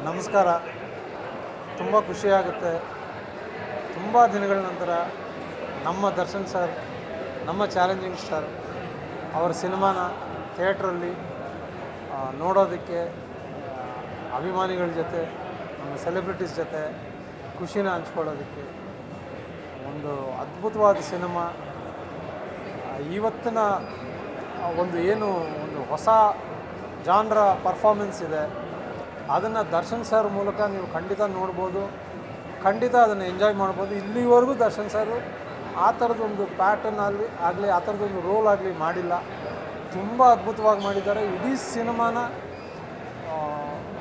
ನಮಸ್ಕಾರ. ತುಂಬ ಖುಷಿಯಾಗುತ್ತೆ. ತುಂಬ ದಿನಗಳ ನಂತರ ನಮ್ಮ ದರ್ಶನ್ ಸರ್, ನಮ್ಮ ಚಾಲೆಂಜಿಂಗ್ ಸ್ಟಾರ್ ಅವರ ಸಿನಿಮಾನ ಥಿಯೇಟ್ರಲ್ಲಿ ನೋಡೋದಕ್ಕೆ ಅಭಿಮಾನಿಗಳ ಜೊತೆ, ನಮ್ಮ ಸೆಲೆಬ್ರಿಟೀಸ್ ಜೊತೆ ಖುಷಿನ ಹಂಚ್ಕೊಳ್ಳೋದಕ್ಕೆ ಒಂದು ಅದ್ಭುತವಾದ ಸಿನಿಮಾ. ಇವತ್ತಿನ ಒಂದು ಹೊಸ ಜಾನ್ರ ಪರ್ಫಾರ್ಮೆನ್ಸ್ ಇದೆ, ಅದನ್ನು ದರ್ಶನ್ ಸರ್ ಮೂಲಕ ನೀವು ಖಂಡಿತ ನೋಡ್ಬೋದು, ಖಂಡಿತ ಅದನ್ನು ಎಂಜಾಯ್ ಮಾಡ್ಬೋದು. ಇಲ್ಲಿವರೆಗೂ ದರ್ಶನ್ ಸರ್ ಆ ಥರದೊಂದು ಪ್ಯಾಟರ್ನ್ ಆಗಲಿ ಆ ಥರದೊಂದು ರೋಲ್ ಆಗಲಿ ಮಾಡಿಲ್ಲ. ತುಂಬ ಅದ್ಭುತವಾಗಿ ಮಾಡಿದ್ದಾರೆ. ಇಡೀ ಸಿನಿಮಾನ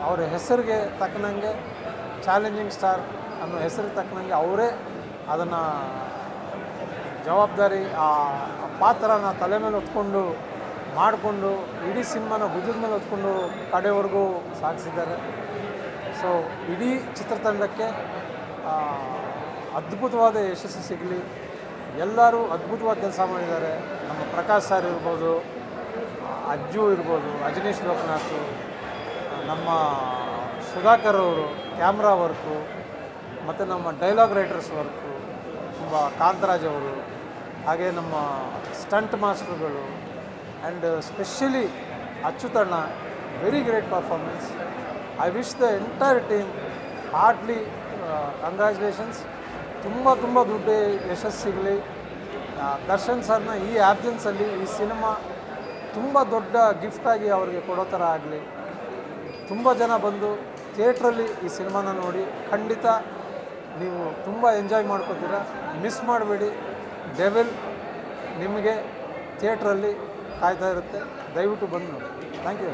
ಅವರ ಹೆಸರಿಗೆ ತಕ್ಕನಂಗೆ, ಚಾಲೆಂಜಿಂಗ್ ಸ್ಟಾರ್ ಅನ್ನೋ ಹೆಸರಿಗೆ ತಕ್ಕನಂಗೆ ಅವರೇ ಅದನ್ನು ಜವಾಬ್ದಾರಿ, ಆ ಪಾತ್ರನ ತಲೆ ಮೇಲೆ ಹೊತ್ಕೊಂಡು ಮಾಡಿಕೊಂಡು ಇಡೀ ಸಿನಿಮಾನ ಭುಜದ ಮೇಲೆ ಹೊತ್ಕೊಂಡು ಕಡೆವರೆಗೂ ಸಾಗಿಸಿದ್ದಾರೆ. ಸೊ ಇಡೀ ಚಿತ್ರತಂಡಕ್ಕೆ ಅದ್ಭುತವಾದ ಯಶಸ್ಸು ಸಿಗಲಿ. ಎಲ್ಲರೂ ಅದ್ಭುತವಾದ ಕೆಲಸ ಮಾಡಿದ್ದಾರೆ. ನಮ್ಮ ಪ್ರಕಾಶ್ ಸರ್ ಇರ್ಬೋದು, ಅಜ್ಜು ಇರ್ಬೋದು, ಅಜನೀಶ್ ಲೋಕನಾಥ್, ನಮ್ಮ ಸುಧಾಕರ್ ಅವರು ಕ್ಯಾಮ್ರಾ ವರ್ಕು, ಮತ್ತು ನಮ್ಮ ಡೈಲಾಗ್ ರೈಟರ್ಸ್ ವರ್ಕು, ತುಂಬ ಕಾಂತರಾಜ್ ಅವರು, ಹಾಗೆ ನಮ್ಮ ಸ್ಟಂಟ್ ಮಾಸ್ಟರ್ಗಳು, ಆ್ಯಂಡ್ ಸ್ಪೆಷಲಿ ಅಚ್ಚುತಣ್ಣ, very great performance. I wish the entire team heartily congratulations. ತುಂಬ ದೊಡ್ಡ ಯಶಸ್ಸು ಸಿಗಲಿ. ದರ್ಶನ್ ಸರ್ನ ಈ ಆ್ಯಬ್ಸೆನ್ಸಲ್ಲಿ ಈ ಸಿನಿಮಾ ತುಂಬ ದೊಡ್ಡ ಗಿಫ್ಟಾಗಿ ಅವರಿಗೆ ಕೊಡೋ ಥರ ಆಗಲಿ. ತುಂಬ ಜನ ಬಂದು ಥಿಯೇಟ್ರಲ್ಲಿ ಈ ಸಿನಿಮಾನ ನೋಡಿ ಖಂಡಿತ ನೀವು ತುಂಬ ಎಂಜಾಯ್ ಮಾಡ್ಕೋತೀರ. ಮಿಸ್ ಮಾಡಬೇಡಿ. ಡೆವಿಲ್ ನಿಮಗೆ ಥಿಯೇಟ್ರಲ್ಲಿ ಕಾಯ್ತಾ ಇರುತ್ತೆ. ದಯವಿಟ್ಟು ಬಂದು ನೋಡಿ. Thank you.